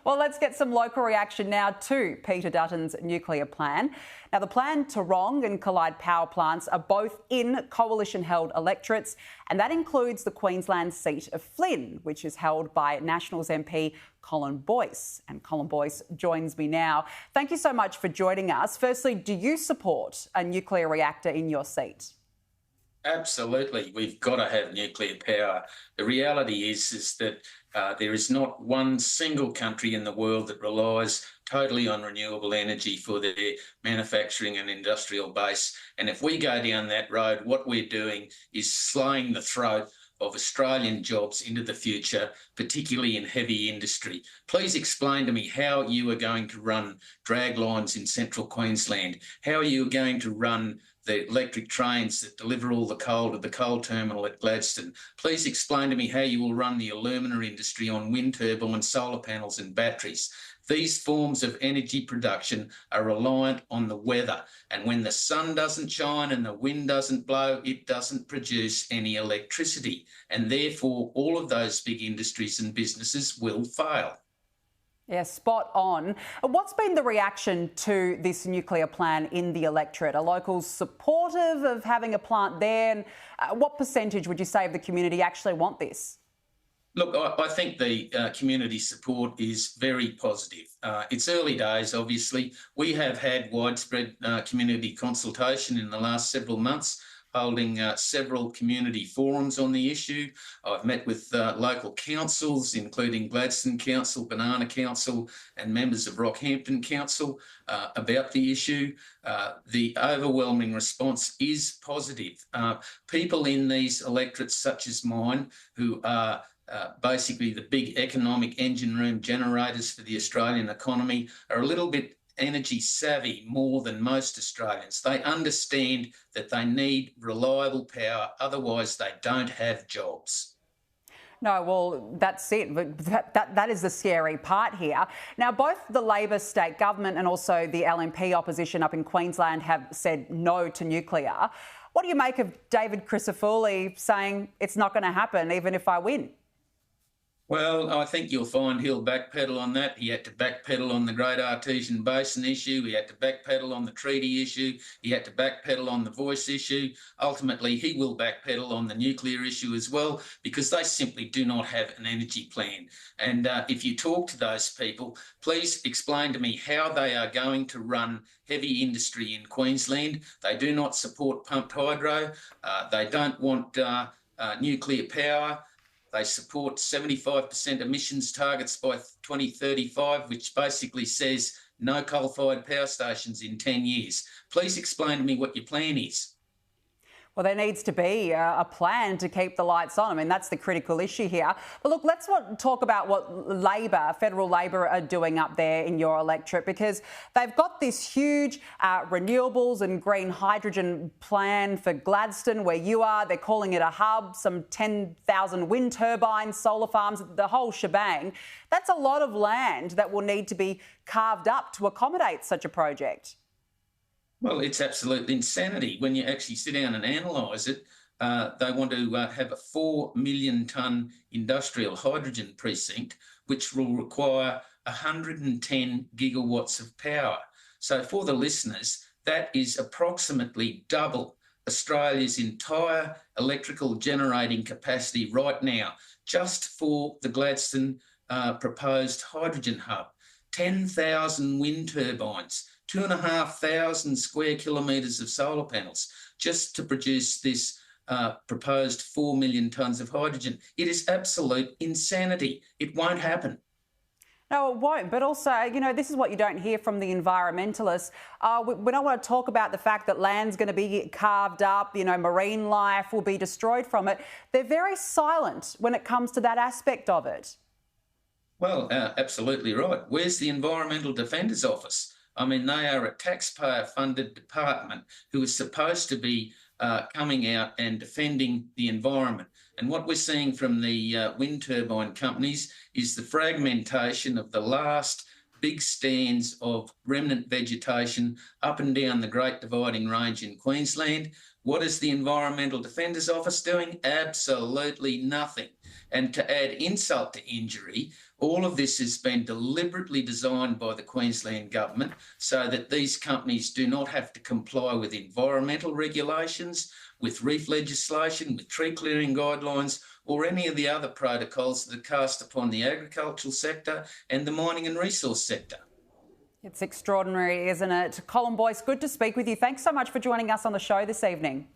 Well, let's get some local reaction now to Peter Dutton's nuclear plan. Now, the planned Tarong and Collide power plants are both in coalition-held electorates, and that includes the Queensland seat of Flynn, which is held by Nationals MP Colin Boyce. And Colin Boyce joins me now. Thank you so much for joining us. Firstly, do you support a nuclear reactor in your seat? Absolutely. We've got to have nuclear power. The reality is that there is not one single country in the world that relies totally on renewable energy for their manufacturing and industrial base. And if we go down that road, what we're doing is slowing the throat of Australian jobs into the future, particularly in heavy industry. Please explain to me how you are going to run drag lines in central Queensland, how you are going to run the electric trains that deliver all the coal to the coal terminal at Gladstone. Please explain to me how you will run the alumina industry on wind turbines, solar panels and batteries. These forms of energy production are reliant on the weather, and when the sun doesn't shine and the wind doesn't blow, it doesn't produce any electricity, and therefore all of those big industries and businesses will fail. Yeah, spot on. What's been the reaction to this nuclear plan in the electorate? Are locals supportive of having a plant there? And what percentage would you say of the community actually want this? Look, I think the community support is very positive. It's early days, obviously. We have had widespread community consultation in the last several months, holding several community forums on the issue. I've met with local councils, including Gladstone Council, Banana Council, and members of Rockhampton Council about the issue. The overwhelming response is positive. People in these electorates, such as mine, who are basically the big economic engine room generators for the Australian economy, are a little bit energy savvy more than most Australians. They understand that they need reliable power, otherwise they don't have jobs. No, well, that's it. That is the scary part here. Now, both the Labor state government and also the LNP opposition up in Queensland have said no to nuclear. What do you make of David Crisafulli saying it's not going to happen even if I win? Well, I think you'll find he'll backpedal on that. He had to backpedal on the Great Artesian Basin issue. He had to backpedal on the treaty issue. He had to backpedal on the voice issue. Ultimately, he will backpedal on the nuclear issue as well, because they simply do not have an energy plan. And if you talk to those people, please explain to me how they are going to run heavy industry in Queensland. They do not support pumped hydro. They don't want nuclear power. They support 75% emissions targets by 2035, which basically says no coal-fired power stations in 10 years. Please explain to me what your plan is. Well, there needs to be a plan to keep the lights on. I mean, that's the critical issue here. But look, let's talk about what Labor, federal Labor, are doing up there in your electorate, because they've got this huge renewables and green hydrogen plan for Gladstone, where you are. They're calling it a hub, some 10,000 wind turbines, solar farms, the whole shebang. That's a lot of land that will need to be carved up to accommodate such a project. Well, it's absolute insanity. When you actually sit down and analyse it, they want to have a 4 million tonne industrial hydrogen precinct, which will require 110 gigawatts of power. So for the listeners, that is approximately double Australia's entire electrical generating capacity right now, just for the Gladstone proposed hydrogen hub. 10,000 wind turbines, 2,500 square kilometres of solar panels just to produce this proposed 4 million tonnes of hydrogen. It is absolute insanity. It won't happen. No, it won't. But also, you know, this is what you don't hear from the environmentalists. We don't want to talk about the fact that land's going to be carved up, you know, marine life will be destroyed from it. They're very silent when it comes to that aspect of it. Well, absolutely right. Where's the Environmental Defenders Office? I mean, they are a taxpayer-funded department who is supposed to be coming out and defending the environment. And what we're seeing from the wind turbine companies is the fragmentation of the last big stands of remnant vegetation up and down the Great Dividing Range in Queensland. What is the Environmental Defenders Office doing? Absolutely nothing. And to add insult to injury, All of this has been deliberately designed by the Queensland Government so that these companies do not have to comply with environmental regulations, with reef legislation, with tree clearing guidelines, or any of the other protocols that are cast upon the agricultural sector and the mining and resource sector. It's extraordinary, isn't it? Colin Boyce, good to speak with you. Thanks so much for joining us on the show this evening.